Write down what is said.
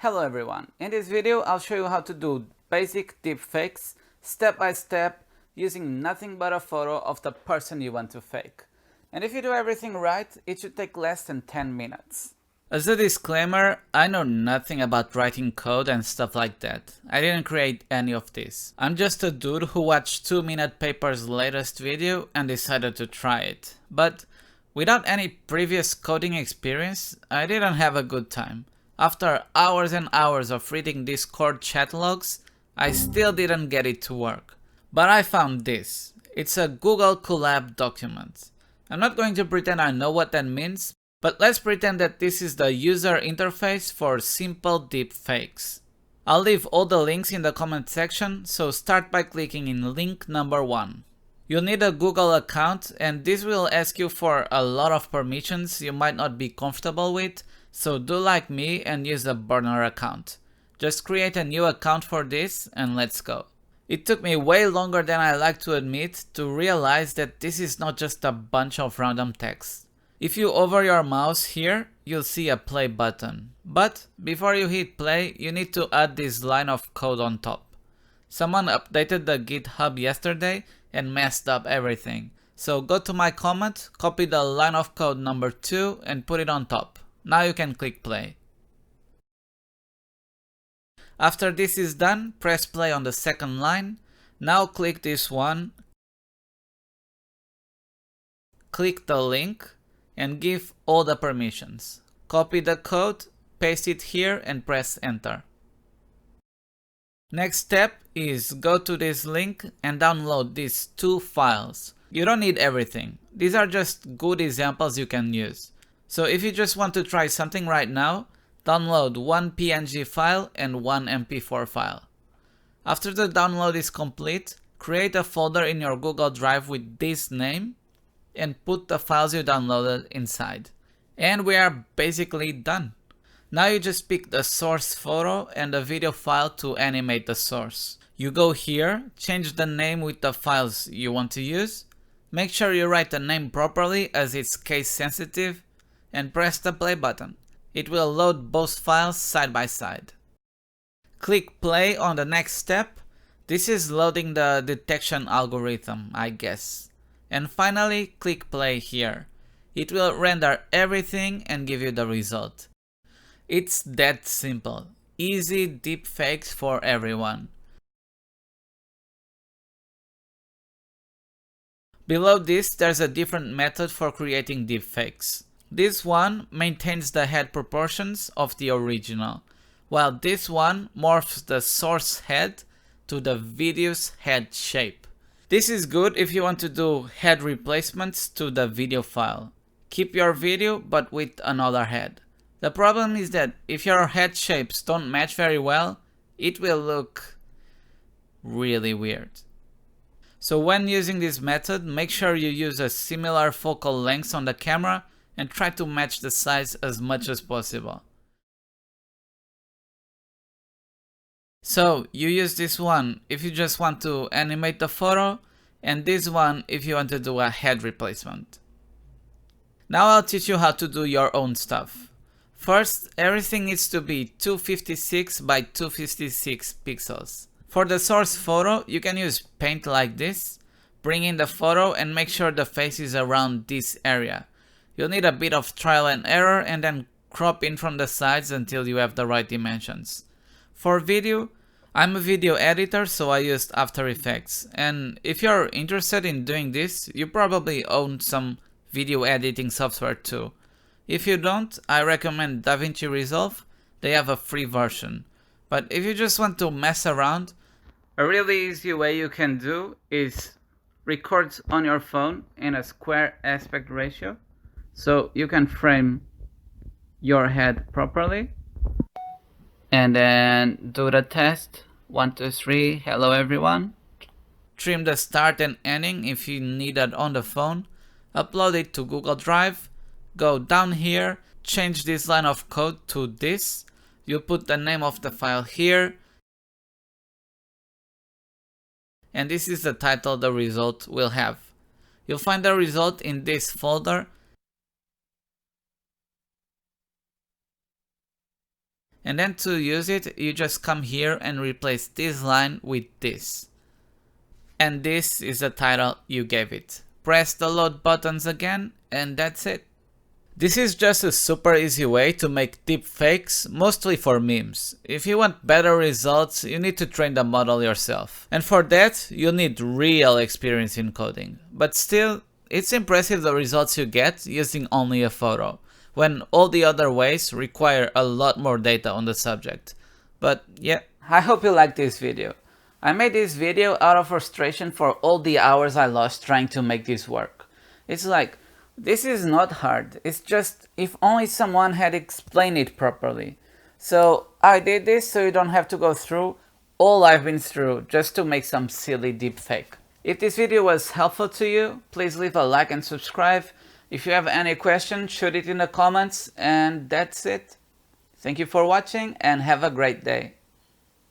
Hello everyone, in this video I'll show you how to do basic deepfakes step by step using nothing but a photo of the person you want to fake. And if you do everything right, it should take less than 10 minutes. As a disclaimer, I know nothing about writing code and stuff like that. I didn't create any of this. I'm just a dude who watched 2 Minute Paper's latest video and decided to try it. But without any previous coding experience, I didn't have a good time. After hours and hours of reading Discord chat logs, I still didn't get it to work. But I found this. It's a Google Colab document. I'm not going to pretend I know what that means, but let's pretend that this is the user interface for simple deepfakes. I'll leave all the links in the comment section, so start by clicking in link number 1. You'll need a Google account, and this will ask you for a lot of permissions you might not be comfortable with, so do like me and use a burner account. Just create a new account for this and let's go. It took me way longer than I like to admit to realize that this is not just a bunch of random text. If you hover your mouse here, you'll see a play button. But before you hit play, you need to add this line of code on top. Someone updated the GitHub yesterday and messed up everything. So go to my comment, copy the line of code number 2 and put it on top. Now you can click play. After this is done, press play on the second line. Now click this one, click the link and give all the permissions. Copy the code, paste it here and press enter. Next step is go to this link and download these 2 files. You don't need everything. These are just good examples you can use. So if you just want to try something right now, download one PNG file and one MP4 file. After the download is complete, create a folder in your Google Drive with this name and put the files you downloaded inside. And we are basically done. Now you just pick the source photo and the video file to animate the source. You go here, change the name with the files you want to use. Make sure you write the name properly as it's case sensitive and press the play button. It will load both files side by side. Click play on the next step. This is loading the detection algorithm, I guess. And finally, click play here. It will render everything and give you the result. It's that simple. Easy deepfakes for everyone. Below this, there's a different method for creating deepfakes. This one maintains the head proportions of the original, while this one morphs the source head to the video's head shape. This is good if you want to do head replacements to the video file. Keep your video but with another head. The problem is that if your head shapes don't match very well, it will look really weird. So when using this method, make sure you use a similar focal length on the camera and try to match the size as much as possible. So you use this one if you just want to animate the photo, and this one if you want to do a head replacement. Now I'll teach you how to do your own stuff. First, everything needs to be 256 by 256 pixels. For the source photo, you can use paint like this. Bring in the photo and make sure the face is around this area. You'll need a bit of trial and error and then crop in from the sides until you have the right dimensions. For video, I'm a video editor, so I used After Effects. And if you're interested in doing this, you probably own some video editing software too. If you don't, I recommend DaVinci Resolve. They have a free version. But if you just want to mess around, a really easy way you can do is record on your phone in a square aspect ratio, so you can frame your head properly. And then do the test. 1, 2, 3. Hello everyone. Trim the start and ending if you need that on the phone. Upload it to Google Drive. Go down here. Change this line of code to this. You put the name of the file here. And this is the title the result will have. You'll find the result in this folder. And then to use it, you just come here and replace this line with this. And this is the title you gave it. Press the load buttons again, and that's it. This is just a super easy way to make deepfakes, mostly for memes. If you want better results, you need to train the model yourself. And for that, you'll need real experience in coding. But still, it's impressive the results you get using only a photo, when all the other ways require a lot more data on the subject. But yeah, I hope you liked this video. I made this video out of frustration for all the hours I lost trying to make this work. It's like, this is not hard, it's just if only someone had explained it properly. So I did this so you don't have to go through all I've been through just to make some silly deepfake. If this video was helpful to you, please leave a like and subscribe. If you have any questions, shoot it in the comments, and that's it. Thank you for watching and have a great day.